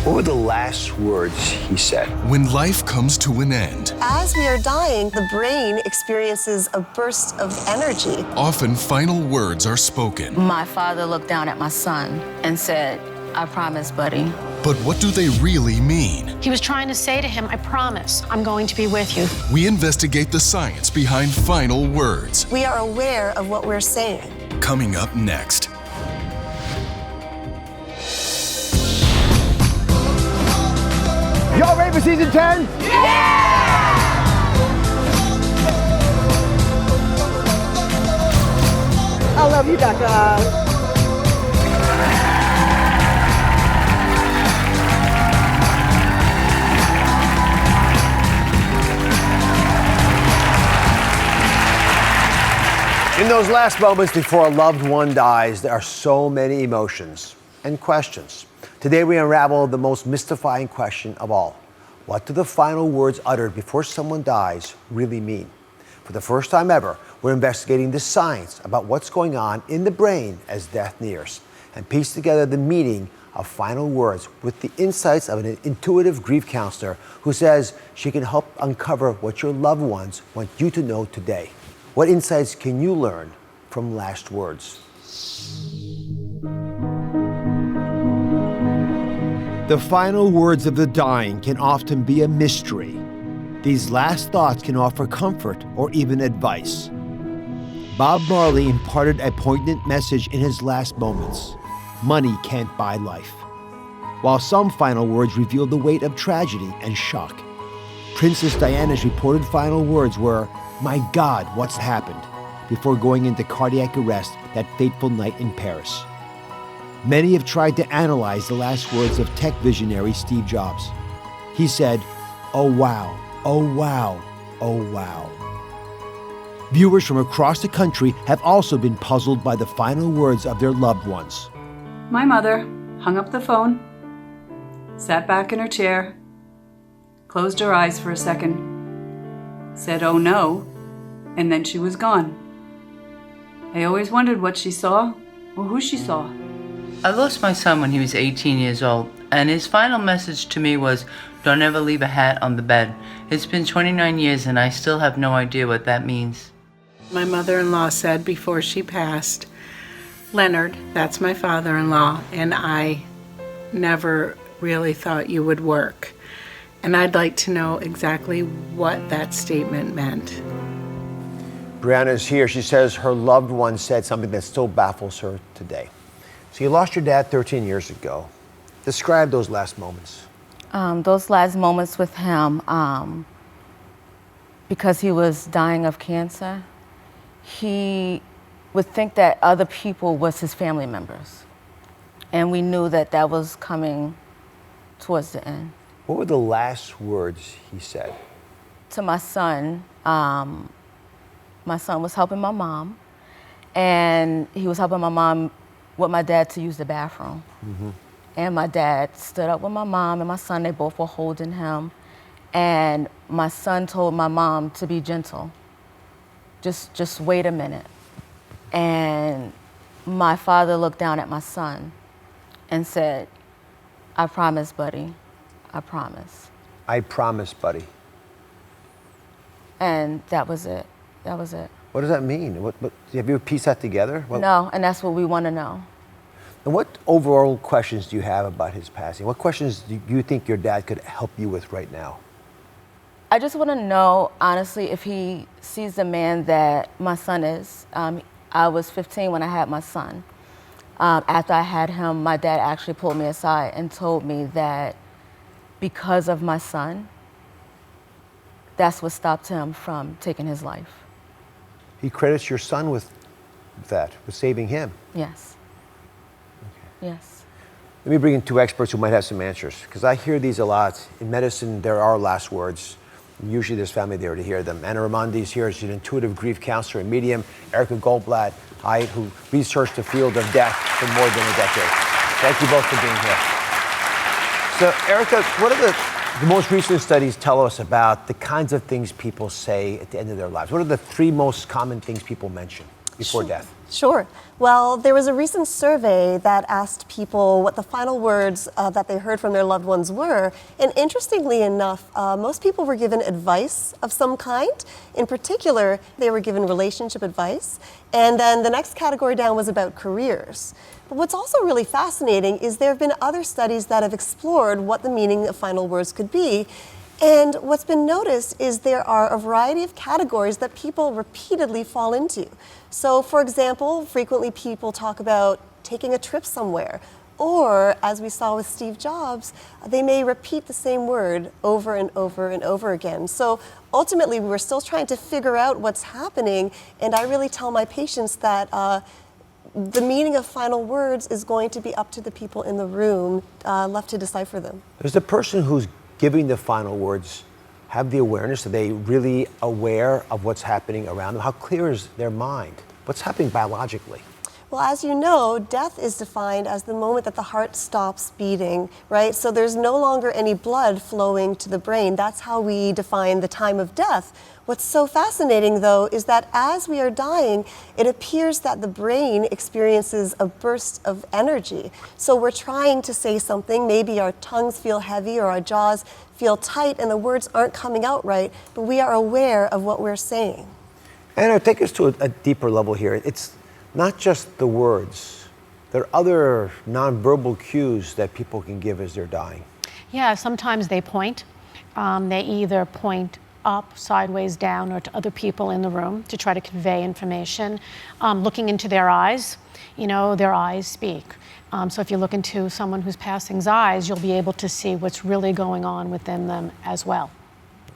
What were the last words he said? When life comes to an end, As we are dying, the brain experiences a burst of energy. often final words are spoken. My father looked down at my son and said, "I promise, buddy." But what do they really mean? He was trying to say to him, "I promise, I'm going to be with you." We investigate the science behind final words. We are aware of what we're saying. Coming up next. Y'all ready for season 10? I love you, Becca. In those last moments before a loved one dies, there are so many emotions and questions. Today we unravel the most mystifying question of all. What do the final words uttered before someone dies really mean? For the first time ever, we're investigating the science about what's going on in the brain as death nears, and piece together the meaning of final words with the insights of an intuitive grief counselor who says she can help uncover what your loved ones want you to know today. What insights can you learn from last words? The final words of the dying can often be a mystery. These last thoughts can offer comfort or even advice. Bob Marley imparted a poignant message in his last moments. Money can't buy life. While some final words revealed the weight of tragedy and shock. Princess Diana's reported final words were, "My God, what's happened?" before going into cardiac arrest that fateful night in Paris. Many have tried to analyze the last words of tech visionary Steve Jobs. He said, "Oh wow, oh wow, oh wow." Viewers from across the country have also been puzzled by the final words of their loved ones. My mother hung up the phone, sat back in her chair, closed her eyes for a second, said, "Oh no," and then she was gone. I always wondered what she saw or who she saw. I lost my son when he was 18 years old, and his final message to me was, "Don't ever leave a hat on the bed." It's been 29 years and I still have no idea what that means. My mother-in-law said before she passed, "Leonard, that's my father-in-law, and I never really thought you would work." And I'd like to know exactly what that statement meant. Brianna is here. She says her loved one said something that still baffles her today. So you lost your dad 13 years ago. Describe those last moments. Those last moments with him, because he was dying of cancer, he would think that other people was his family members. And we knew that that was coming towards the end. What were the last words he said? To my son was helping my mom, and he was helping my mom with my dad to use the bathroom. Mm-hmm. And my dad stood up with my mom and my son, they both were holding him. And my son told my mom to be gentle. Just wait a minute. And my father looked down at my son and said, "I promise, buddy, I promise." I promise, buddy. And that was it. That was it. What does that mean? What, have you pieced that together? No, and that's what we want to know. And what overall questions do you have about his passing? What questions do you think your dad could help you with right now? I just want to know, honestly, if he sees the man that my son is. I was 15 when I had my son. After I had him, my dad actually pulled me aside and told me that because of my son, that's what stopped him from taking his life. He credits your son with that, with saving him. Yes. Okay. Yes. Let me bring in two experts who might have some answers, because I hear these a lot. In medicine, there are last words. Usually there's family there to hear them. Anna Raimondik is here. She's an intuitive grief counselor and medium. Erica Goldblatt-Hyatt, who researched the field of death for more than a decade. Thank you both for being here. So, Erica, what are the most recent studies tell us about the kinds of things people say at the end of their lives? What are the three most common things people mention? before death? Sure. Well, there was a recent survey that asked people what the final words that they heard from their loved ones were. And interestingly enough, most people were given advice of some kind. In particular, they were given relationship advice. And then the next category down was about careers. But what's also really fascinating is there have been other studies that have explored what the meaning of final words could be. And what's been noticed is there are a variety of categories that people repeatedly fall into. So, for example, frequently people talk about taking a trip somewhere, or as we saw with Steve Jobs, they may repeat the same word over and over and over again. So ultimately, we're still trying to figure out what's happening, and I really tell my patients that the meaning of final words is going to be up to the people in the room, left to decipher them. Does the person who's giving the final words have the awareness? Are they really aware of what's happening around them? How clear is their mind? What's happening biologically? Well, as you know, death is defined as the moment that the heart stops beating, right? So there's no longer any blood flowing to the brain. That's how we define the time of death. What's so fascinating, though, is that as we are dying, it appears that the brain experiences a burst of energy. So we're trying to say something, maybe our tongues feel heavy or our jaws feel tight and the words aren't coming out right, but we are aware of what we're saying. Anna, take us to a deeper level here. It's not just the words. There are other nonverbal cues that people can give as they're dying. Yeah, sometimes they point. They either point up, sideways, down, or to other people in the room to try to convey information. Looking into their eyes, you know, their eyes speak. So if you look into someone who's passing's eyes, you'll be able to see what's really going on within them as well.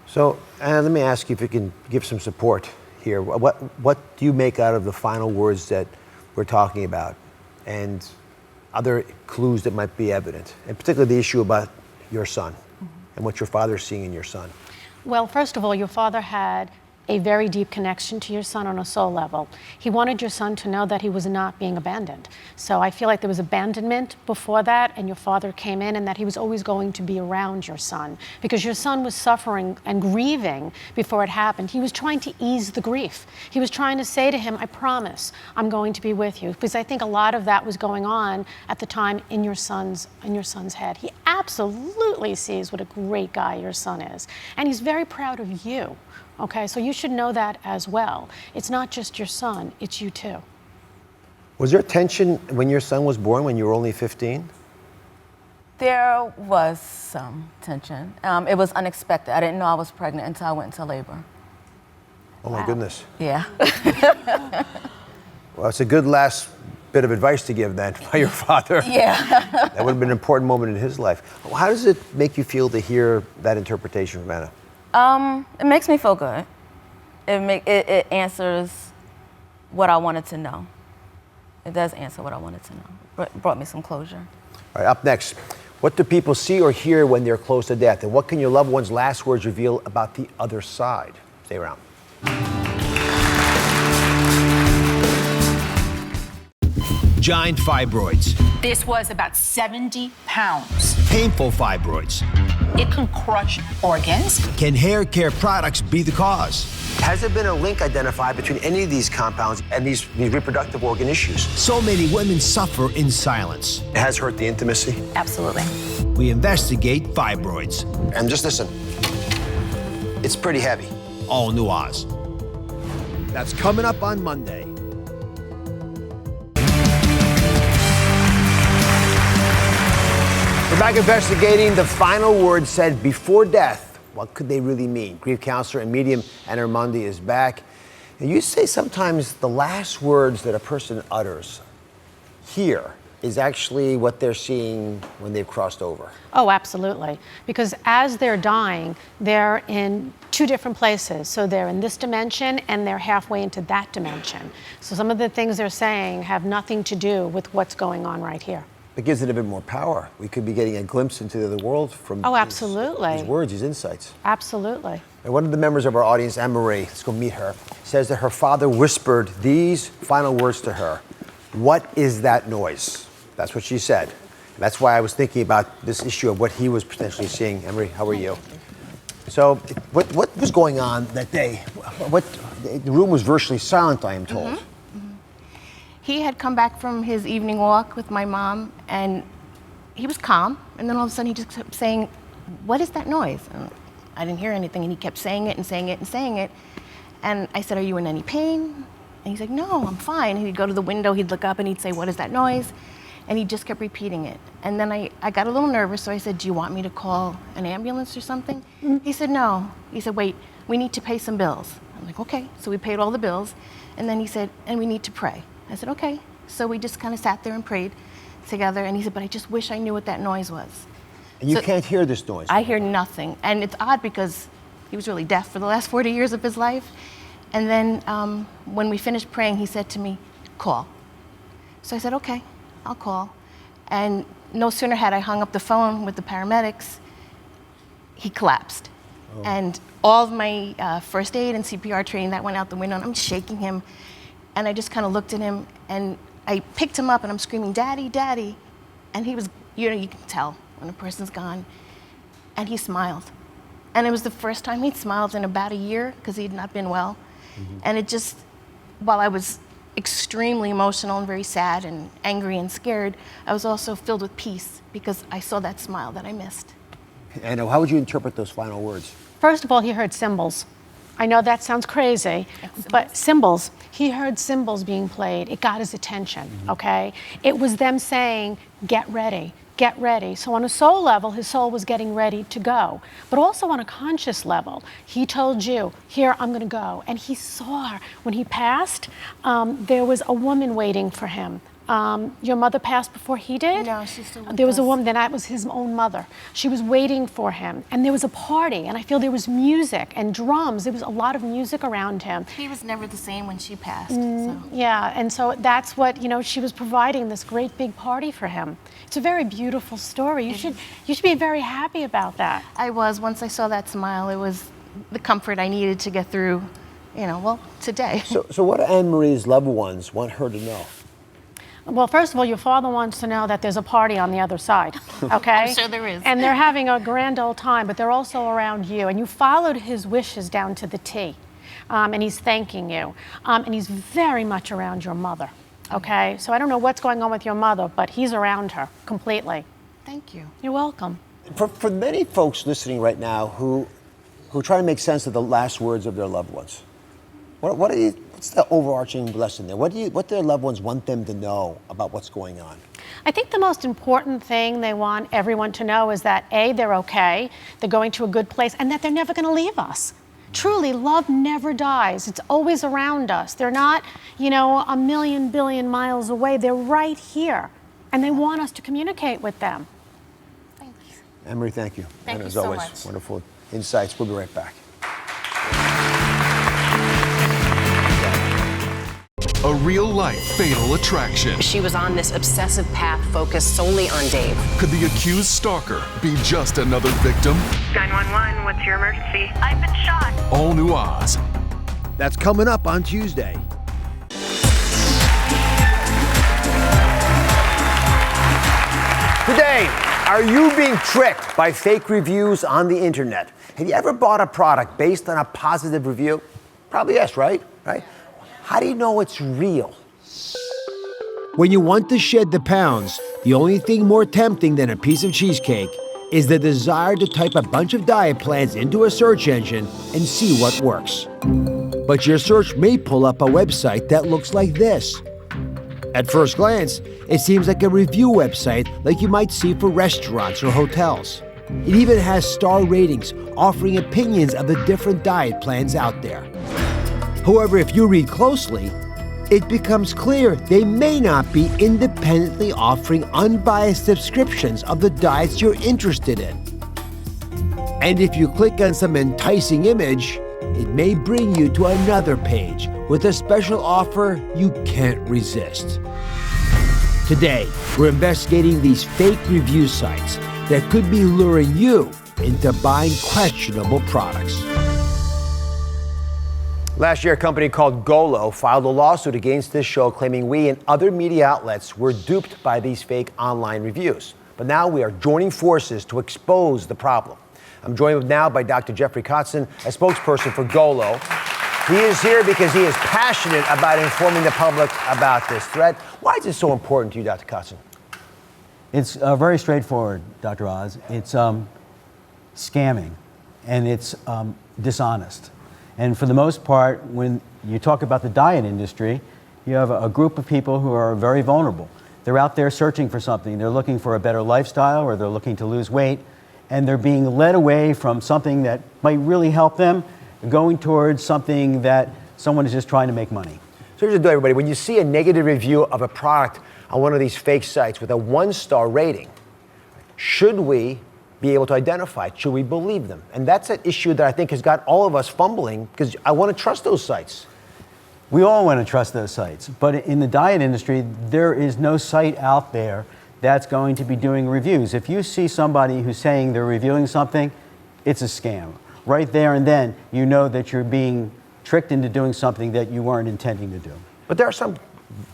So, Anna, let me ask you if you can give some support here. What do you make out of the final words that we're talking about and other clues that might be evident, and particularly the issue about your son and what your father's seeing in your son? Well, first of all, your father had a very deep connection to your son on a soul level. He wanted your son to know that he was not being abandoned. So I feel like there was abandonment before that, and your father came in, and that he was always going to be around your son because your son was suffering and grieving before it happened. He was trying to ease the grief. He was trying to say to him, I promise I'm going to be with you, because I think a lot of that was going on at the time in your son's head. He absolutely sees what a great guy your son is, and he's very proud of you. Okay, so you should know that as well. It's not just your son, it's you too. Was there tension when your son was born, when you were only 15? There was some tension. It was unexpected. I didn't know I was pregnant until I went into labor. Oh my goodness. Yeah. Well, it's a good last bit of advice to give then by your father. Yeah. That would have been an important moment in his life. How does it make you feel to hear that interpretation from Anna? It makes me feel good. It answers what I wanted to know. It does answer what I wanted to know. It brought me some closure. All right, up next, what do people see or hear when they're close to death? And what can your loved one's last words reveal about the other side? Stay around. Giant fibroids. This was about 70 pounds. Painful fibroids. It can crush organs. Can hair care products be the cause? Has there been a link identified between any of these compounds and these reproductive organ issues? So many women suffer in silence. It has hurt the intimacy. Absolutely. We investigate fibroids. And just listen, it's pretty heavy. All new Oz. That's coming up on Monday. We're back investigating the final words said before death. What could they really mean? Grief counselor and medium Anna Raimondik is back. And you say sometimes the last words that a person utters here is actually what they're seeing when they've crossed over. Oh, absolutely. Because as they're dying, they're in two different places. So they're in this dimension and they're halfway into that dimension. So some of the things they're saying have nothing to do with what's going on right here. It gives it a bit more power. We could be getting a glimpse into the other world from absolutely. These words, these insights. Absolutely. And one of the members of our audience, Anne-Marie, let's go meet her, says that her father whispered these final words to her. What is that noise? That's what she said. And that's why I was thinking about this issue of what he was potentially seeing. Anne-Marie, how are you? So what was going on that day? The room was virtually silent, I am told. he had come back from his evening walk with my mom, and he was calm, and then all of a sudden he just kept saying, "What is that noise?" And I didn't hear anything, and he kept saying it and saying it and saying it. And I said, "Are you in any pain?" And he's like, "No, I'm fine." And he'd go to the window, he'd look up, and he'd say, "What is that noise?" And he just kept repeating it. And then I got a little nervous, so I said, "Do you want me to call an ambulance or something?" He said, "No." He said, "Wait, we need to pay some bills." I'm like, "Okay." So we paid all the bills. And then he said, "And we need to pray." I said, "Okay." So we just kind of sat there and prayed together. And he said, "But I just wish I knew what that noise was." And you can't hear this noise? I hear nothing. And it's odd because he was really deaf for the last 40 years of his life. And then when we finished praying, he said to me, "Call." So I said, "Okay, I'll call." And no sooner had I hung up the phone with the paramedics, he collapsed. Oh. And all of my first aid and CPR training, that went out the window, and I'm shaking him. And I just kind of looked at him, and I picked him up, and I'm screaming, "Daddy, Daddy." And he was, you can tell when a person's gone. And he smiled. And it was the first time he'd smiled in about a year, because he'd not been well. Mm-hmm. And it just, while I was extremely emotional and very sad and angry and scared, I was also filled with peace because I saw that smile that I missed. Anna, how would you interpret those final words? First of all, he heard cymbals. I know that sounds crazy, but cymbals. He heard cymbals being played. It got his attention, okay? It was them saying, "Get ready. Get ready." So on a soul level, his soul was getting ready to go. But also on a conscious level, he told you, "Here, I'm going to go." And he saw, when he passed, there was a woman waiting for him. Your mother passed before he did? No, she's still with There was us. a woman, then that was his own mother. She was waiting for him. And there was a party, and I feel there was music and drums. There was a lot of music around him. He was never the same when she passed. Yeah, and so that's what, she was providing this great big party for him. It's a very beautiful story. You should be very happy about that. I was. Once I saw that smile, it was the comfort I needed to get through, today. So what do Anne-Marie's loved ones want her to know? Well, first of all, your father wants to know that there's a party on the other side, okay? I'm sure there is. And they're having a grand old time, but they're also around you. And you followed his wishes down to the T. And he's thanking you. And he's very much around your mother, okay? So I don't know what's going on with your mother, but he's around her completely. Thank you. You're welcome. For many folks listening right now who try to make sense of the last words of their loved ones, what's the overarching lesson there? What do their loved ones want them to know about what's going on? I think the most important thing they want everyone to know is that A, they're okay, they're going to a good place, and that they're never going to leave us. Truly, love never dies. It's always around us. They're not, a million billion miles away. They're right here, and they want us to communicate with them. Thanks. Anne-Marie, thank you. Thank and you as so always, much. Wonderful insights. We'll be right back. A real-life fatal attraction. She was on this obsessive path focused solely on Dave. Could the accused stalker be just another victim? 911, what's your emergency? I've been shot. All New Oz. That's coming up on Tuesday. Today, are you being tricked by fake reviews on the internet? Have you ever bought a product based on a positive review? Probably yes, right? How do you know it's real? When you want to shed the pounds, the only thing more tempting than a piece of cheesecake is the desire to type a bunch of diet plans into a search engine and see what works. But your search may pull up a website that looks like this. At first glance, it seems like a review website like you might see for restaurants or hotels. It even has star ratings offering opinions of the different diet plans out there. However, if you read closely, it becomes clear they may not be independently offering unbiased subscriptions of the diets you're interested in. And if you click on some enticing image, it may bring you to another page with a special offer you can't resist. Today, we're investigating these fake review sites that could be luring you into buying questionable products. Last year, a company called GOLO filed a lawsuit against this show claiming we and other media outlets were duped by these fake online reviews. But now we are joining forces to expose the problem. I'm joined now by Dr. Jeffrey Kotzen, a spokesperson for GOLO. He is here because he is passionate about informing the public about this threat. Why is it so important to you, Dr. Kotzen? It's very straightforward, Dr. Oz. It's scamming, and it's dishonest. And for the most part, when you talk about the diet industry, you have a group of people who are very vulnerable. They're out there searching for something. They're looking for a better lifestyle, or they're looking to lose weight, and they're being led away from something that might really help them, going towards something that someone is just trying to make money. So here's the deal, everybody. When you see a negative review of a product on one of these fake sites with a 1-star rating, should we be able to identify it? Should we believe them? And that's an issue that I think has got all of us fumbling, because I want to trust those sites. We all want to trust those sites, but in the diet industry, there is no site out there that's going to be doing reviews. If you see somebody who's saying they're reviewing something, it's a scam. Right there and then, you know that you're being tricked into doing something that you weren't intending to do. But there are some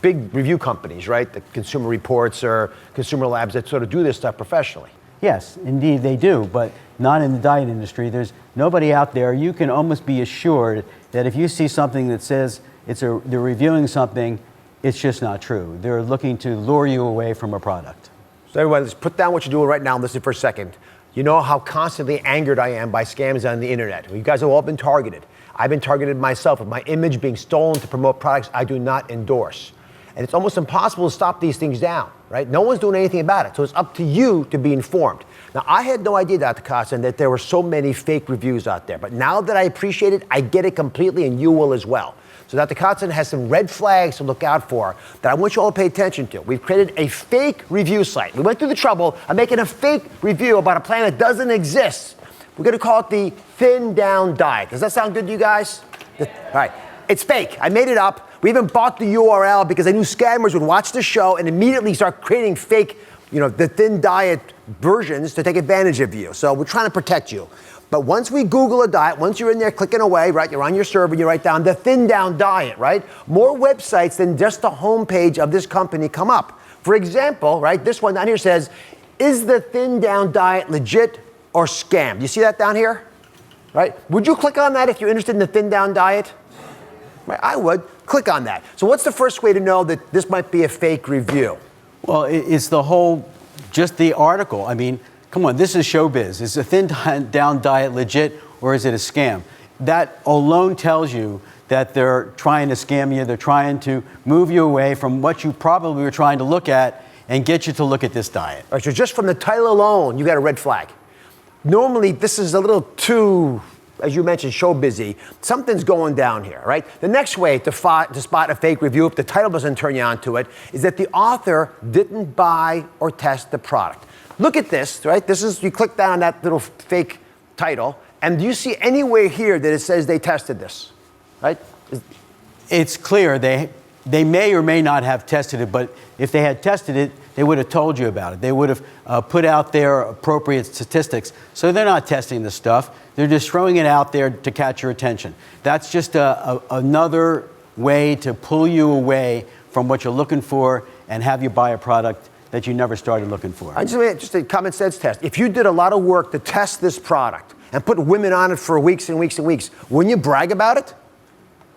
big review companies, right? The Consumer Reports or Consumer Labs that sort of do this stuff professionally. Yes, indeed they do, but not in the diet industry. There's nobody out there. You can almost be assured that if you see something that says they're reviewing something, it's just not true. They're looking to lure you away from a product. So everyone, let's put down what you're doing right now and listen for a second. You know how constantly angered I am by scams on the internet. You guys have all been targeted. I've been targeted myself with my image being stolen to promote products I do not endorse. And it's almost impossible to stop these things down, right? No one's doing anything about it. So it's up to you to be informed. Now, I had no idea, Dr. Kotzen, that there were so many fake reviews out there. But now that I appreciate it, I get it completely, and you will as well. So Dr. Kotzen has some red flags to look out for that I want you all to pay attention to. We've created a fake review site. We went through the trouble of making a fake review about a plan that doesn't exist. We're going to call it the Thin Down Diet. Does that sound good to you guys? All right. It's fake. I made it up. We even bought the URL because I knew scammers would watch the show and immediately start creating fake, the Thin Diet versions to take advantage of you. So we're trying to protect you. But once we Google a diet, once you're in there clicking away, right, you're on your server, you write down the Thin Down Diet, right? More websites than just the homepage of this company come up. For example, right, this one down here says, is the Thin Down Diet legit or scam? Do you see that down here? Right? Would you click on that if you're interested in the Thin Down Diet? Right, I would. Click on that. So what's the first way to know that this might be a fake review? Well, it's just the article. I mean, come on, this is showbiz. Is a Thin Down Diet legit, or is it a scam? That alone tells you that they're trying to scam you. They're trying to move you away from what you probably were trying to look at and get you to look at this diet. All right, so just from the title alone, you got a red flag. Normally, this is a little too, as you mentioned, show busy. Something's going down here, right? The next way to spot a fake review, if the title doesn't turn you on to it, is that the author didn't buy or test the product. Look at this, right? You click down on that little fake title, and do you see anywhere here that it says they tested this, right? It's clear they may or may not have tested it, but if they had tested it, they would have told you about it. They would have put out their appropriate statistics. So they're not testing this stuff. They're just throwing it out there to catch your attention. That's just another way to pull you away from what you're looking for and have you buy a product that you never started looking for. Just a common sense test. If you did a lot of work to test this product and put women on it for weeks and weeks and weeks, wouldn't you brag about it?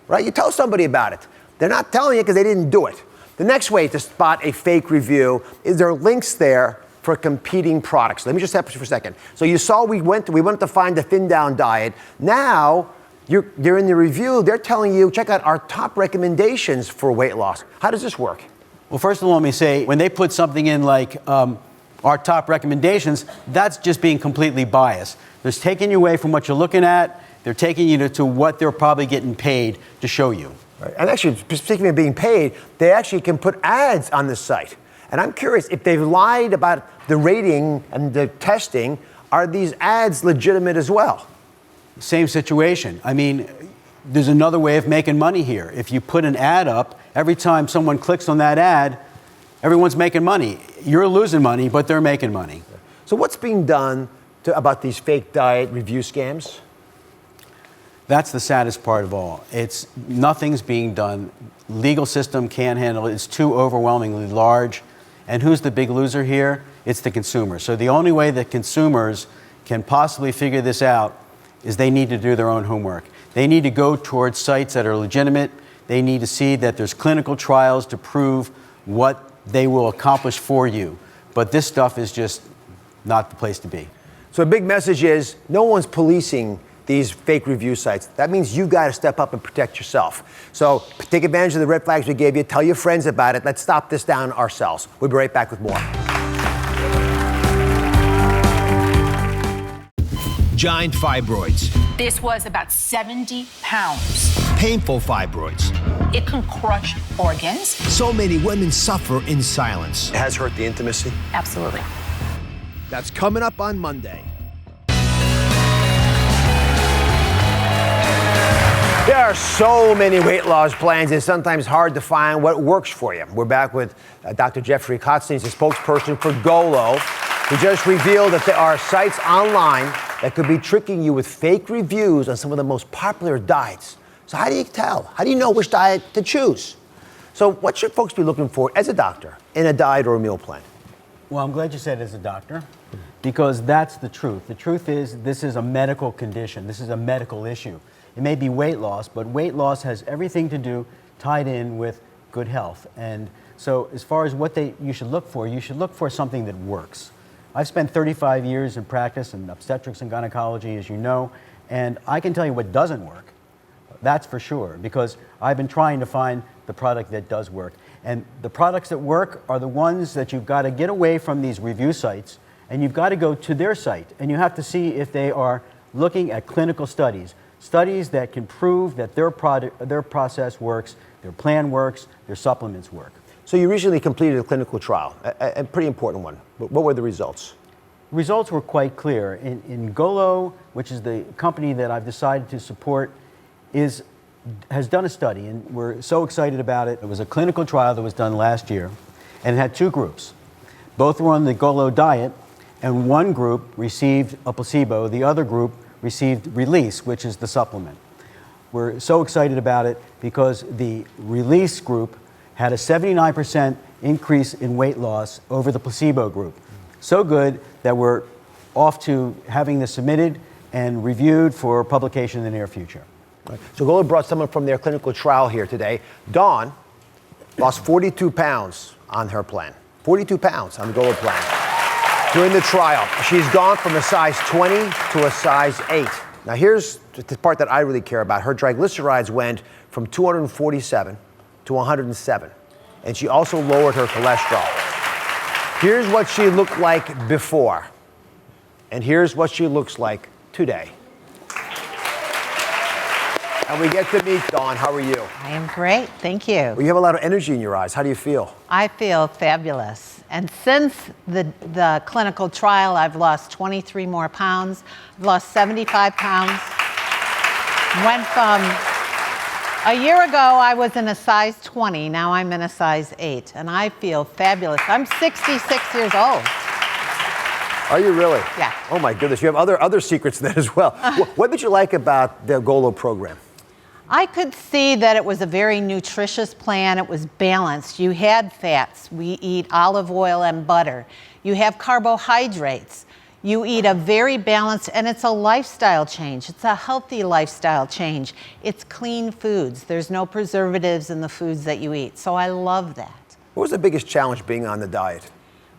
Right? You tell somebody about it. They're not telling you because they didn't do it. The next way to spot a fake review is there are links there for competing products. Let me just stop for a second. So you saw we went to find the Thin Down Diet. Now you're in the review. They're telling you, check out our top recommendations for weight loss. How does this work? Well, first of all, let me say, when they put something in like our top recommendations, that's just being completely biased. They're taking you away from what you're looking at. They're taking you to what they're probably getting paid to show you. Right. And actually, speaking of being paid, they actually can put ads on the site. And I'm curious, if they've lied about the rating and the testing, are these ads legitimate as well? Same situation. I mean, there's another way of making money here. If you put an ad up, every time someone clicks on that ad, everyone's making money. You're losing money, but they're making money. So what's being done about these fake diet review scams? That's the saddest part of all. Nothing's being done. Legal system can't handle it. It's too overwhelmingly large. And who's the big loser here? It's the consumer. So the only way that consumers can possibly figure this out is they need to do their own homework. They need to go towards sites that are legitimate. They need to see that there's clinical trials to prove what they will accomplish for you. But this stuff is just not the place to be. So a big message is no one's policing these fake review sites. That means you've got to step up and protect yourself. So take advantage of the red flags we gave you. Tell your friends about it. Let's stop this down ourselves. We'll be right back with more. Giant fibroids. This was about 70 pounds. Painful fibroids. It can crush organs. So many women suffer in silence. It has hurt the intimacy. Absolutely. That's coming up on Monday. There are so many weight loss plans, it's sometimes hard to find what works for you. We're back with Dr. Jeffrey Kotzen. He's a spokesperson for GOLO. He just revealed that there are sites online that could be tricking you with fake reviews on some of the most popular diets. So how do you tell? How do you know which diet to choose? So what should folks be looking for as a doctor in a diet or a meal plan? Well, I'm glad you said as a doctor, because that's the truth. The truth is this is a medical condition. This is a medical issue. It may be weight loss, but weight loss has everything to do tied in with good health. And so as far as what you should look for something that works. I've spent 35 years in practice in obstetrics and gynecology, as you know, and I can tell you what doesn't work. That's for sure, because I've been trying to find the product that does work. And the products that work are the ones that you've got to get away from these review sites, and you've got to go to their site, and you have to see if they are looking at clinical studies that can prove that their process works, their plan works, their supplements work. So you recently completed a clinical trial, a pretty important one. What were the results? Results were quite clear. In GOLO, which is the company that I've decided to support, has done a study, and we're so excited about it. It was a clinical trial that was done last year, and it had two groups. Both were on the GOLO diet, and one group received a placebo. The other group received Release, which is the supplement. We're so excited about it because the Release group had a 79% increase in weight loss over the placebo group. So good that we're off to having this submitted and reviewed for publication in the near future. So GOLO brought someone from their clinical trial here today. Dawn lost 42 pounds on her plan. 42 pounds on the GOLO plan during the trial. She's gone from a size 20 to a size 8. Now here's the part that I really care about. Her triglycerides went from 247 to 107. And she also lowered her cholesterol. Here's what she looked like before. And here's what she looks like today. And we get to meet Dawn. How are you? I am great, thank you. Well, you have a lot of energy in your eyes. How do you feel? I feel fabulous. And since the clinical trial, I've lost 23 more pounds. I've lost 75 pounds. Went from, a year ago, I was in a size 20. Now I'm in a size 8. And I feel fabulous. I'm 66 years old. Are you really? Yeah. Oh my goodness, you have other secrets then as well. What did you like about the GOLO program? I could see that it was a very nutritious plan. It was balanced. You had fats. We eat olive oil and butter. You have carbohydrates. You eat a very balanced, and it's a lifestyle change. It's a healthy lifestyle change. It's clean foods. There's no preservatives in the foods that you eat. So I love that. What was the biggest challenge being on the diet?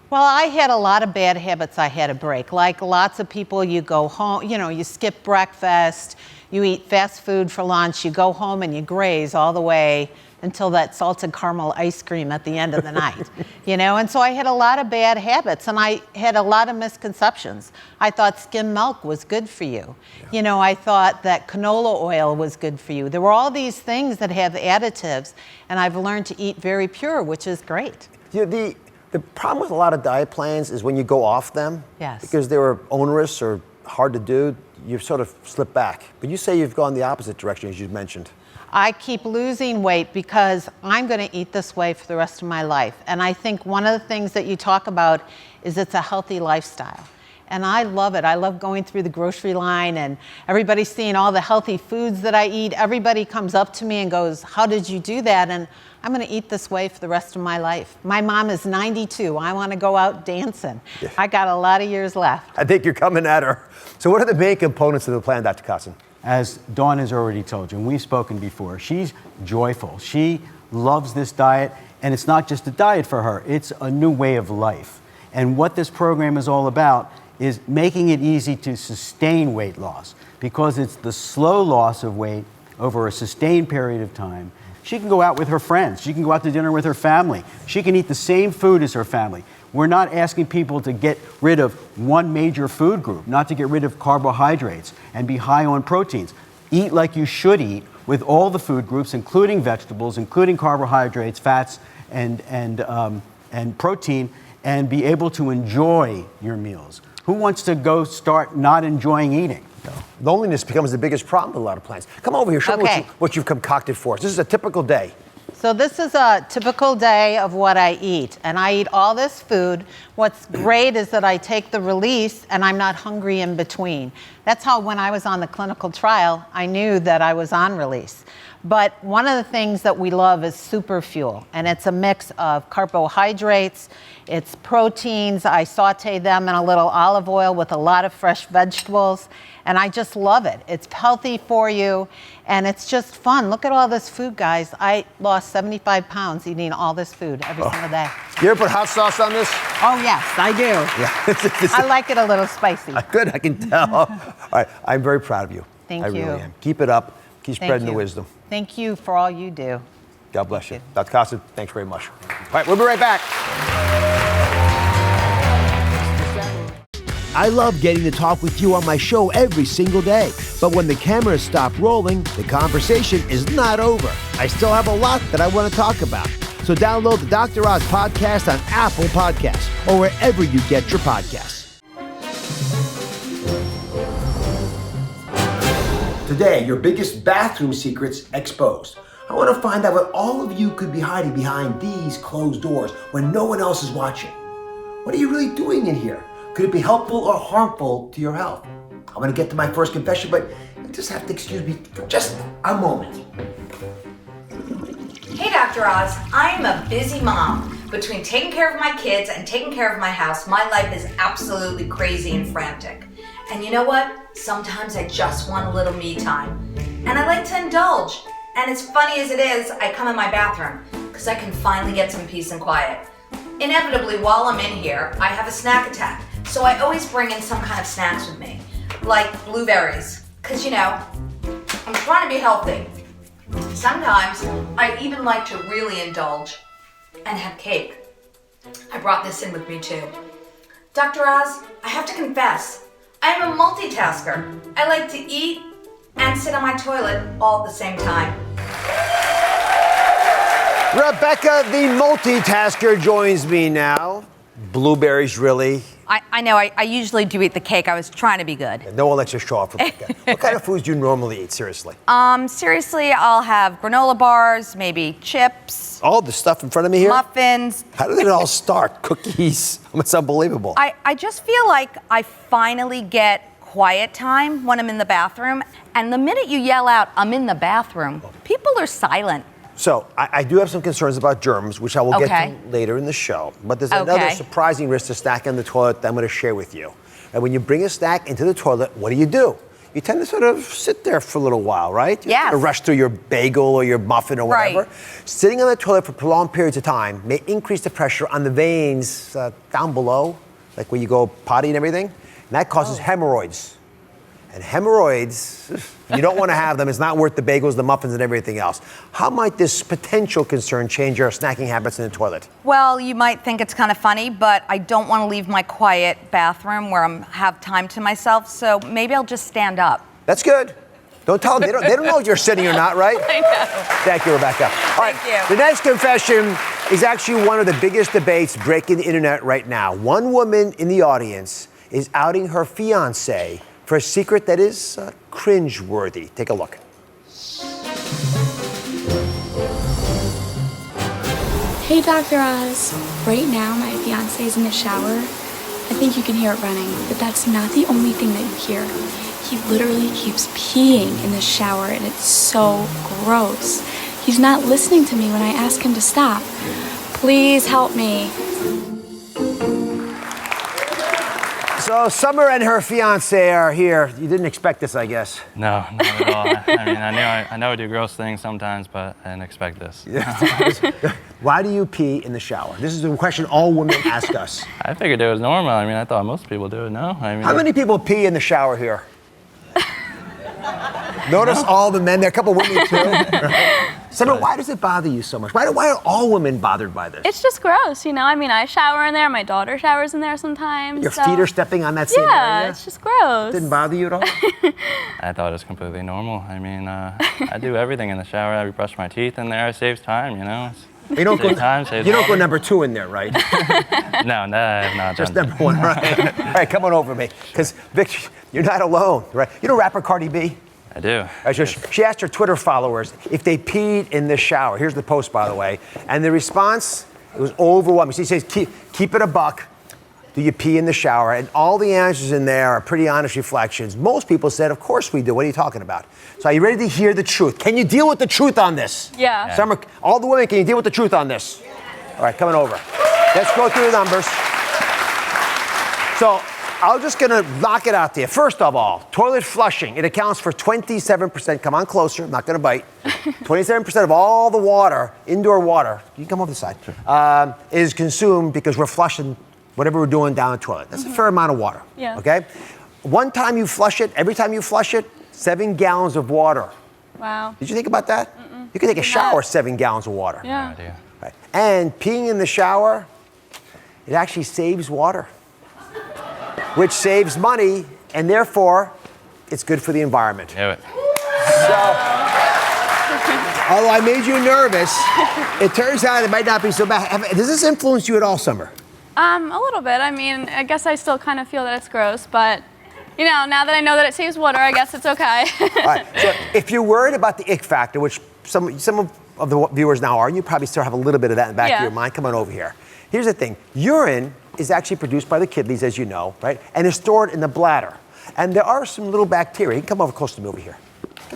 Well, I had a lot of bad habits I had to break. Like lots of people, you go home, you skip breakfast, you eat fast food for lunch, you go home and you graze all the way until that salted caramel ice cream at the end of the night, And so I had a lot of bad habits, and I had a lot of misconceptions. I thought skim milk was good for you. Yeah. I thought that canola oil was good for you. There were all these things that have additives, and I've learned to eat very pure, which is great. The problem with a lot of diet plans is when you go off them, yes, because they were onerous or hard to do, you sort of slip back. But you say you've gone the opposite direction, as you mentioned. I keep losing weight because I'm going to eat this way for the rest of my life. And I think one of the things that you talk about is it's a healthy lifestyle. And I love it. I love going through the grocery line and everybody's seeing all the healthy foods that I eat. Everybody comes up to me and goes, "How did you do that?" And I'm going to eat this way for the rest of my life. My mom is 92. I want to go out dancing. Yeah. I got a lot of years left. I think you're coming at her. So what are the main components of the plan, Dr. Kotzen? as Dawn has already told you, and we've spoken before, she's joyful. She loves this diet, and it's not just a diet for her, it's a new way of life. And what this program is all about is making it easy to sustain weight loss, because it's the slow loss of weight over a sustained period of time. She can go out with her friends. She can go out to dinner with her family. She can eat the same food as her family. We're not asking people to get rid of one major food group, not to get rid of carbohydrates and be high on proteins. Eat like you should eat with all the food groups, including vegetables, including carbohydrates, fats, and protein, and be able to enjoy your meals. Who wants to go start not enjoying eating? No. Loneliness becomes the biggest problem with a lot of plants. Come over here, show me what you've concocted for us. This is a typical day. So this is a typical day of what I eat, and I eat all this food. What's great is that I take the release and I'm not hungry in between. That's how when I was on the clinical trial, I knew that I was on release. But one of the things that we love is super fuel, and it's a mix of carbohydrates, it's proteins. I saute them in a little olive oil with a lot of fresh vegetables, and I just love it. It's healthy for you, and it's just fun. Look at all this food, guys. I lost 75 pounds eating all this food every single day. You ever put hot sauce on this? Oh, yes, I do. Yeah. I like it a little spicy. Good, I can tell. All right, I'm very proud of you. Thank you. you. I really am. Keep it up. Keep spreading the wisdom. Thank you for all you do. God bless you. Dr. Kotzen, thanks very much. All right, we'll be right back. I love getting to talk with you on my show every single day. But when the cameras stop rolling, the conversation is not over. I still have a lot that I want to talk about. So download the Dr. Oz podcast on Apple Podcasts or wherever you get your podcasts. Today, your biggest bathroom secrets exposed. I want to find out what all of you could be hiding behind these closed doors when no one else is watching. What are you really doing in here? Could it be helpful or harmful to your health? I'm going to get to my first confession, but you just have to excuse me for just a moment. Hey, Dr. Oz. I'm a busy mom. Between taking care of my kids and taking care of my house, my life is absolutely crazy and frantic. And you know what? Sometimes I just want a little me time. And I like to indulge. And as funny as it is, I come in my bathroom because I can finally get some peace and quiet. Inevitably, while I'm in here, I have a snack attack. So I always bring in some kind of snacks with me, like blueberries. Because, you know, I'm trying to be healthy. Sometimes I even like to really indulge and have cake. I brought this in with me too. Dr. Oz, I have to confess, I am a multitasker. I like to eat and sit on my toilet all at the same time. Rebecca, the multitasker, joins me now. Blueberries, really? I know, I usually do eat the cake. I was trying to be good. No one lets you show off, Rebecca. What kind of foods do you normally eat, seriously? Seriously, I'll have granola bars, maybe chips. All the stuff in front of me here? Muffins. How did it all start? Cookies? It's unbelievable. I just feel like I finally get quiet time when I'm in the bathroom. And the minute you yell out, I'm in the bathroom, people are silent. So, I do have some concerns about germs, which I will get to later in the show. But there's another surprising risk to snacking on the toilet that I'm going to share with you. And when you bring a snack into the toilet, what do? You tend to sort of sit there for a little while, right? You don't rush through your bagel or your muffin or whatever. Right. Sitting on the toilet for prolonged periods of time may increase the pressure on the veins down below, like where you go potty and everything. And that causes hemorrhoids. And hemorrhoids, you don't want to have them. It's not worth the bagels, the muffins, and everything else. How might this potential concern change your snacking habits in the toilet? Well, you might think it's kind of funny, but I don't want to leave my quiet bathroom where I have time to myself, so maybe I'll just stand up. That's good. Don't tell them. They don't know if you're sitting or not, right? I know. Thank you, Rebecca. All right. Thank you. The next confession is actually one of the biggest debates breaking the internet right now. One woman in the audience is outing her fiancé for a secret that is cringe-worthy. Take a look. Hey, Dr. Oz. Right now, my fiance is in the shower. I think you can hear it running, but that's not the only thing that you hear. He literally keeps peeing in the shower, and it's so gross. He's not listening to me when I ask him to stop. Please help me. So Summer and her fiance are here. You didn't expect this, I guess. No, not at all. I mean, I know I do gross things sometimes, but I didn't expect this. Why do you pee in the shower? This is a question all women ask us. I figured it was normal. I mean, I thought most people do it. No, I mean. How many people pee in the shower here? Notice all the men there, a couple women too. Summer, why does it bother you so much? Why are all women bothered by this? It's just gross, you know? I mean, I shower in there, my daughter showers in there sometimes. Your feet are stepping on that same area? Yeah, it's just gross. Didn't bother you at all? I thought it was completely normal. I mean, I do everything in the shower. I brush my teeth in there. It saves time, you know? You don't go number 2 in there, right? No, I have not Just done number 1, right? All right, come on over to me. Because, Vic, you're not alone, right? You know rapper Cardi B? I do. Right, so she asked her Twitter followers if they peed in the shower. Here's the post, by the way. And the response, it was overwhelming. She says, keep it a buck. Do you pee in the shower? And all the answers in there are pretty honest reflections. Most people said, of course we do. What are you talking about? So are you ready to hear the truth? Can you deal with the truth on this? Yeah. Summer, all the women, can you deal with the truth on this? All right, coming over. Let's go through the numbers. So I'm just gonna knock it out there. First of all, toilet flushing, it accounts for 27%, come on closer, I'm not gonna bite. 27% of all the water, indoor water, you can come over the side, is consumed because we're flushing whatever we're doing down the toilet. That's a fair amount of water, Yeah. okay? One time you flush it, every time you flush it, 7 gallons of water. Wow. Did you think about that? You can take a shower, 7 gallons of water. Yeah. Right. And peeing in the shower, it actually saves water, which saves money, and therefore, it's good for the environment. Do it. So, although I made you nervous, it turns out it might not be so bad. Does this influence you at all, Summer? A little bit. I mean, I guess I still kind of feel that it's gross, but, you know, now that I know that it saves water, I guess it's okay. All right. So if you're worried about the ick factor, which some of the viewers now are, and you probably still have a little bit of that in the back of your mind, come on over here. Here's the thing. Urine is actually produced by the kidneys, as you know, right? And is stored in the bladder. And there are some little bacteria. You can come over close to me over here.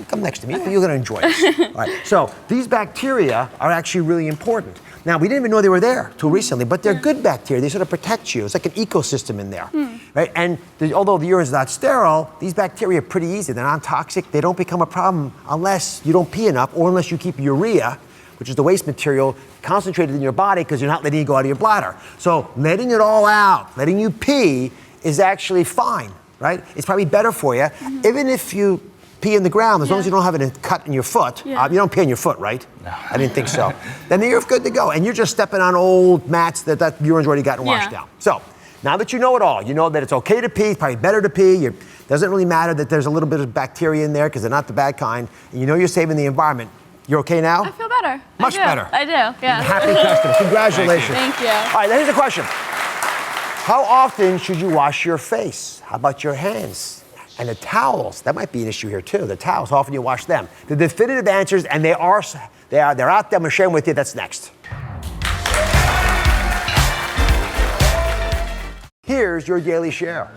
Come next to me. You're going to enjoy this. All right. So these bacteria are actually really important. Now, we didn't even know they were there till recently, but they're good bacteria. They sort of protect you. It's like an ecosystem in there, right? And although the urine is not sterile, these bacteria are pretty easy. They're non-toxic. They don't become a problem unless you don't pee enough or unless you keep urea, which is the waste material, concentrated in your body because you're not letting it go out of your bladder. So letting it all out, letting you pee is actually fine, right? It's probably better for you. Even if you pee in the ground, as long as you don't have a cut in your foot. You don't pee in your foot, right? No. I didn't think so. Then you're good to go. And you're just stepping on old mats that urine's already gotten washed out. So now that you know it all, you know that it's okay to pee, it's probably better to pee. It doesn't really matter that there's a little bit of bacteria in there because they're not the bad kind. And you know you're saving the environment. You're okay now? I feel better. Much better. I do, yeah. Happy customer. Congratulations. Thank you. All right, now here's the question. How often should you wash your face? How about your hands? And the towels, that might be an issue here too. The towels, how often you wash them? The definitive answers, and they're out there. I'm going to share them with you. That's next. Here's your daily share.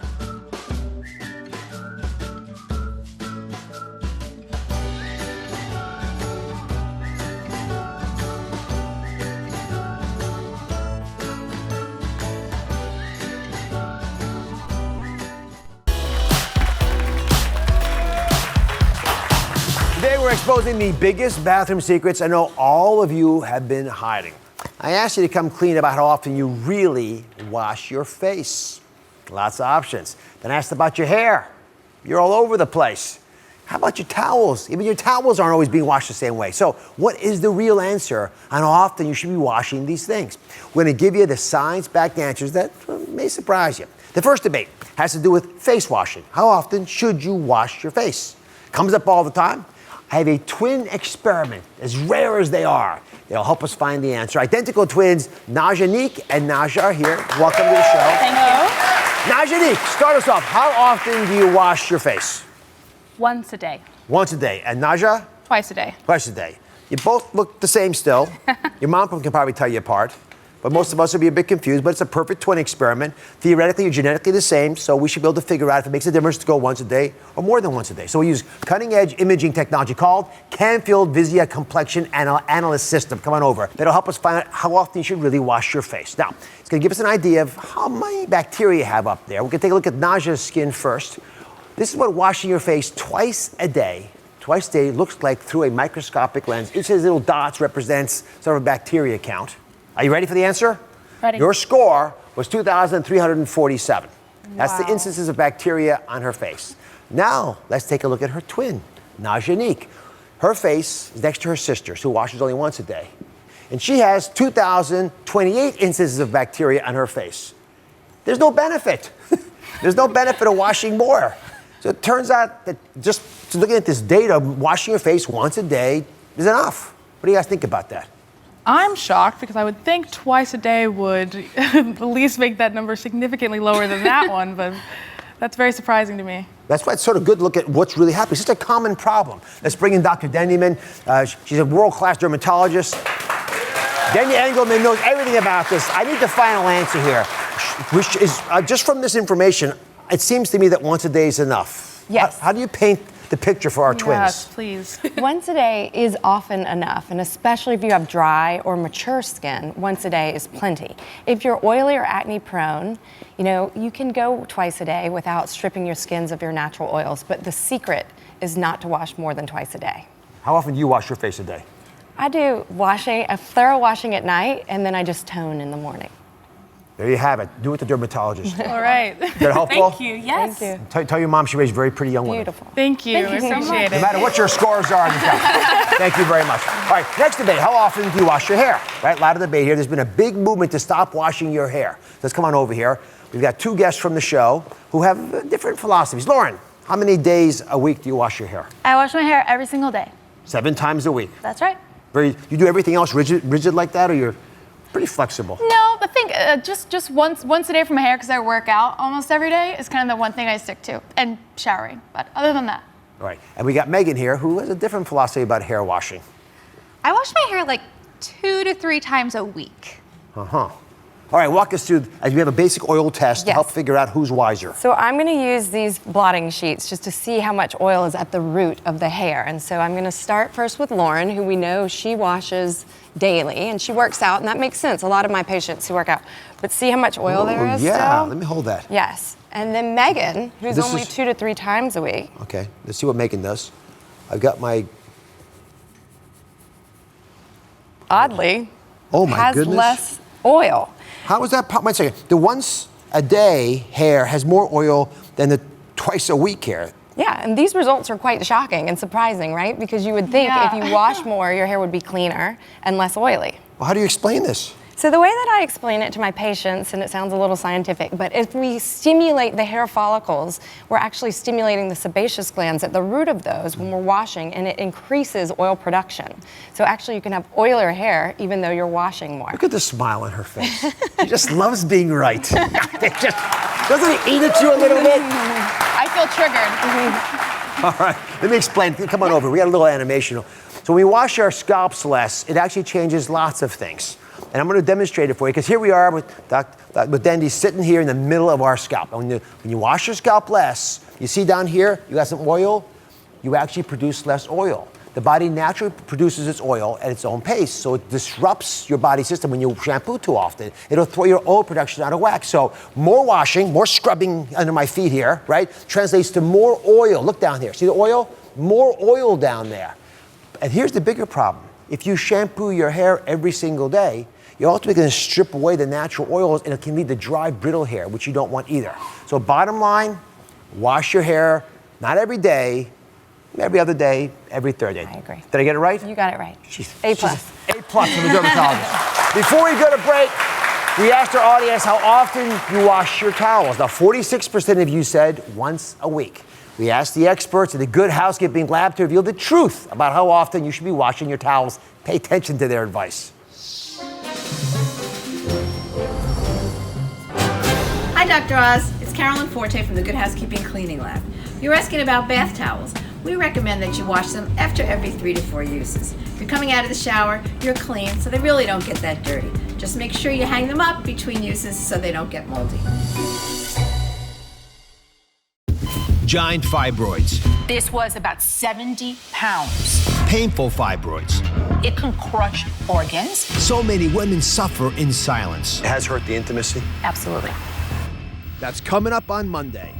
Today we're exposing the biggest bathroom secrets I know all of you have been hiding. I asked you to come clean about how often you really wash your face. Lots of options. Then I asked about your hair. You're all over the place. How about your towels? Even your towels aren't always being washed the same way. So what is the real answer on how often you should be washing these things? We're going to give you the science-backed answers that may surprise you. The first debate has to do with face washing. How often should you wash your face? Comes up all the time. I have a twin experiment, as rare as they are. They'll help us find the answer. Identical twins, Najanique and Naja are here. Welcome to the show. Thank you. Najanique, start us off. How often do you wash your face? Once a day. Once a day. And Naja? Twice a day. Twice a day. You both look the same still. Your mom can probably tell you apart. But most of us would be a bit confused, but it's a perfect twin experiment. Theoretically, you're genetically the same, so we should be able to figure out if it makes a difference to go once a day or more than once a day. So we use cutting-edge imaging technology called Canfield Visia Complexion Analyst System. Come on over. That'll help us find out how often you should really wash your face. Now, it's going to give us an idea of how many bacteria you have up there. We're going to take a look at Naja's skin first. This is what washing your face twice a day looks like through a microscopic lens. Each of these little dots represents sort of a bacteria count. Are you ready for the answer? Ready. Your score was 2,347. That's the instances of bacteria on her face. Now, let's take a look at her twin, Najanique. Her face is next to her sister's, who washes only once a day. And she has 2,028 instances of bacteria on her face. There's no benefit. There's no benefit of washing more. So it turns out that just looking at this data, washing your face once a day is enough. What do you guys think about that? I'm shocked because I would think twice a day would at least make that number significantly lower than that one, but that's very surprising to me. That's why it's sort of good to look at what's really happening. It's just a common problem. Let's bring in Dr. Dendy Engelman. She's a world-class dermatologist. Dendy Engelman knows everything about this. I need the final answer here, which is just from this information, it seems to me that once a day is enough. Yes. How do you paint the picture for our twins? Yes, please. Once a day is often enough, and especially if you have dry or mature skin, once a day is plenty. If you're oily or acne prone, you can go twice a day without stripping your skins of your natural oils, but the secret is not to wash more than twice a day. How often do you wash your face a day? I do a thorough washing at night, and then I just tone in the morning. There you have it. Do it with the dermatologist. All right. Is that helpful? Thank you. Yes. Thank you. Tell your mom she raised very pretty young women. Beautiful. Thank you. Thank you I appreciate it. No matter what your scores are on the test. Thank you very much. All right, next debate. How often do you wash your hair? Right, a lot of debate here. There's been a big movement to stop washing your hair. Let's come on over here. We've got two guests from the show who have different philosophies. Lauren, how many days a week do you wash your hair? I wash my hair every single day. 7 times a week. That's right. You do everything else rigid like that, or you're pretty flexible? No, I think just once a day for my hair, because I work out almost every day, is kind of the one thing I stick to, and showering. But other than that. All right, and we got Megan here, who has a different philosophy about hair washing. I wash my hair like 2 to 3 times a week. All right, walk us through, as we have a basic oil test to help figure out who's wiser. So I'm going to use these blotting sheets just to see how much oil is at the root of the hair. And so I'm going to start first with Lauren, who we know she washes daily, and she works out, and that makes sense. A lot of my patients who work out. But see how much oil there is Yeah, still? let me hold that. Yes. And then Megan, who's only 2 to 3 times a week. Okay, let's see what Megan does. I've got my... Oddly, oh my has goodness. less oil. How is that? One second. The once a day hair has more oil than the twice a week hair. Yeah, and these results are quite shocking and surprising, right? Because you would think if you wash more, your hair would be cleaner and less oily. Well, how do you explain this? So the way that I explain it to my patients, and it sounds a little scientific, but if we stimulate the hair follicles, we're actually stimulating the sebaceous glands at the root of those when we're washing, and it increases oil production. So actually you can have oilier hair even though you're washing more. Look at the smile on her face. She just loves being right. Doesn't it eat at you a little bit? I feel triggered. All right, let me explain. Come on over. We got a little animation. So when we wash our scalps less, it actually changes lots of things. And I'm going to demonstrate it for you, because here we are with Dendy sitting here in the middle of our scalp. And when you wash your scalp less, you see down here, you got some oil, you actually produce less oil. The body naturally produces its oil at its own pace, so it disrupts your body system when you shampoo too often. It'll throw your oil production out of whack. So more washing, more scrubbing under my feet here, right, translates to more oil. Look down here. See the oil? More oil down there. And here's the bigger problem. If you shampoo your hair every single day, you're ultimately going to strip away the natural oils, and it can lead to dry, brittle hair, which you don't want either. So bottom line, wash your hair, not every day, every other day, every third day. I agree. Did I get it right? You got it right. A+. A+ from the dermatologist. Before we go to break, we asked our audience how often you wash your towels. Now, 46% of you said once a week. We asked the experts at the Good Housekeeping Lab to reveal the truth about how often you should be washing your towels. Pay attention to their advice. Hi, Dr. Oz. It's Carolyn Forte from the Good Housekeeping Cleaning Lab. You're asking about bath towels. We recommend that you wash them after every 3 to 4 uses. If you're coming out of the shower, you're clean, so they really don't get that dirty. Just make sure you hang them up between uses so they don't get moldy. Giant fibroids, This was about 70 pounds. painful fibroids. It can crush organs. So many women suffer in silence. It has hurt the intimacy. Absolutely. That's coming up on Monday.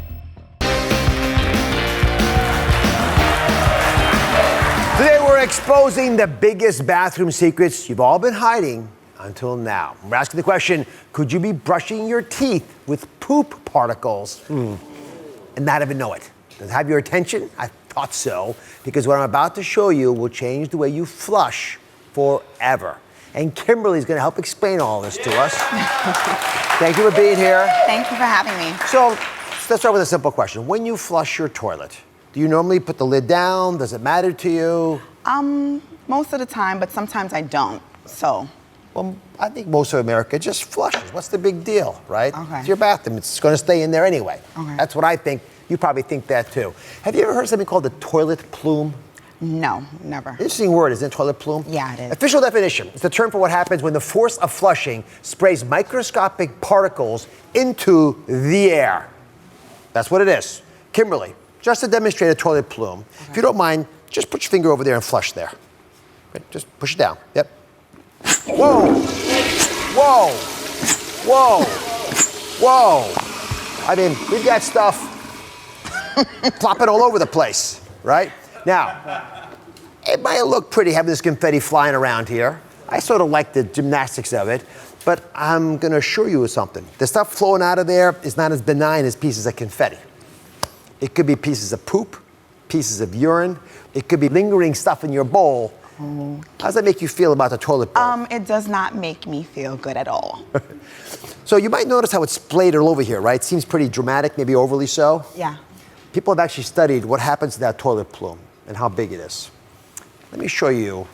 Today we're exposing the biggest bathroom secrets you've all been hiding until now. We're asking the question, could you be brushing your teeth with poop particles and not even know it? Does it have your attention? I thought so, because what I'm about to show you will change the way you flush forever. And Kimberly's gonna help explain all this to us. Thank you for being here. Thank you for having me. So let's start with a simple question. When you flush your toilet, do you normally put the lid down? Does it matter to you? Most of the time, but sometimes I don't. So. Well, I think most of America just flushes. What's the big deal, right? Okay. It's your bathroom. It's going to stay in there anyway. Okay. That's what I think. You probably think that too. Have you ever heard of something called the toilet plume? No, never. Interesting word, isn't it? Toilet plume? Yeah, it is. Official definition. It's the term for what happens when the force of flushing sprays microscopic particles into the air. That's what it is. Kimberly, just to demonstrate a toilet plume, if you don't mind, just put your finger over there and flush there. Right, just push it down. Yep. Whoa! Whoa! Whoa! Whoa! I mean, we've got stuff flopping all over the place, right? Now, it might look pretty having this confetti flying around here. I sort of like the gymnastics of it, but I'm going to assure you of something. The stuff flowing out of there is not as benign as pieces of confetti. It could be pieces of poop, pieces of urine. It could be lingering stuff in your bowl. How does that make you feel about the toilet bowl? It does not make me feel good at all. So you might notice how it's splayed all over here, right? It seems pretty dramatic, maybe overly so. Yeah. People have actually studied what happens to that toilet plume and how big it is. Let me show you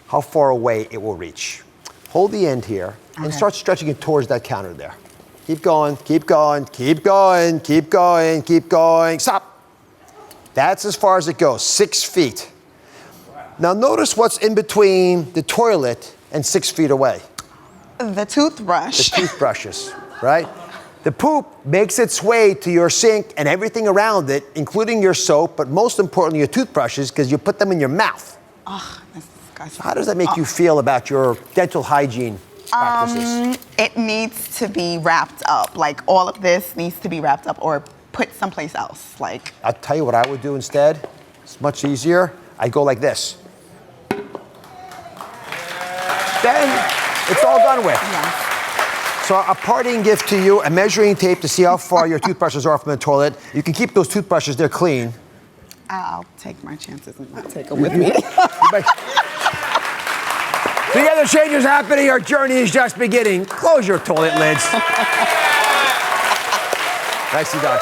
how far away it will reach. Hold the end here and start stretching it towards that counter there. Keep going, keep going, keep going, keep going, keep going. Stop. That's as far as it goes, 6 feet. Now notice what's in between the toilet and 6 feet away. The toothbrush. The toothbrushes, right? The poop makes its way to your sink and everything around it, including your soap, but most importantly your toothbrushes, because you put them in your mouth. Oh, that's disgusting. So how does that make you feel about your dental hygiene practices? It needs to be wrapped up. Like, all of this needs to be wrapped up or put someplace else. Like, I'll tell you what I would do instead. It's much easier. I go like this. Then it's all done with. Yeah. So a parting gift to you, a measuring tape to see how far your toothbrushes are from the toilet. You can keep those toothbrushes, they're clean. I'll take my chances and not take them with me. Together, change is happening. Our journey is just beginning. Close your toilet lids. Nicely done.